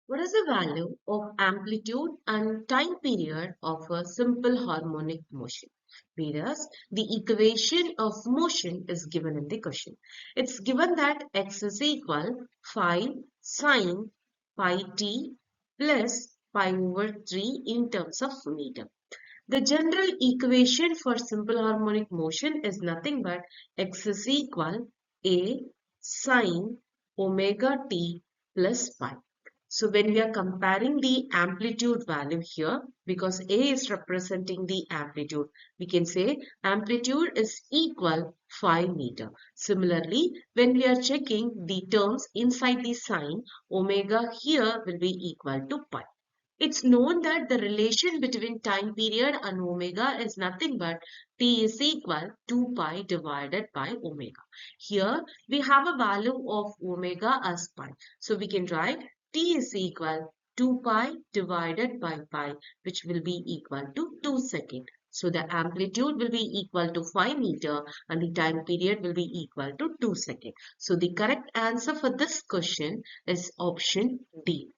What is the value of amplitude and time period of a simple harmonic motion? Whereas the equation of motion is given in the question. It's given that x is equal 5 sine pi t plus pi over 3 in terms of meter. The general equation for simple harmonic motion is nothing but x is equal a sine omega t plus pi. So when we are comparing the amplitude value here, because A is representing the amplitude, we can say amplitude is equal 5 meter. Similarly, when we are checking the terms inside the sine, omega here will be equal to pi. It's known that the relation between time period and omega is nothing but t is equal to pi divided by omega. Here we have a value of omega as pi. So we can write t is equal 2 pi divided by pi, which will be equal to 2 seconds. So the amplitude will be equal to 5 meter and the time period will be equal to 2 seconds. So the correct answer for this question is option D.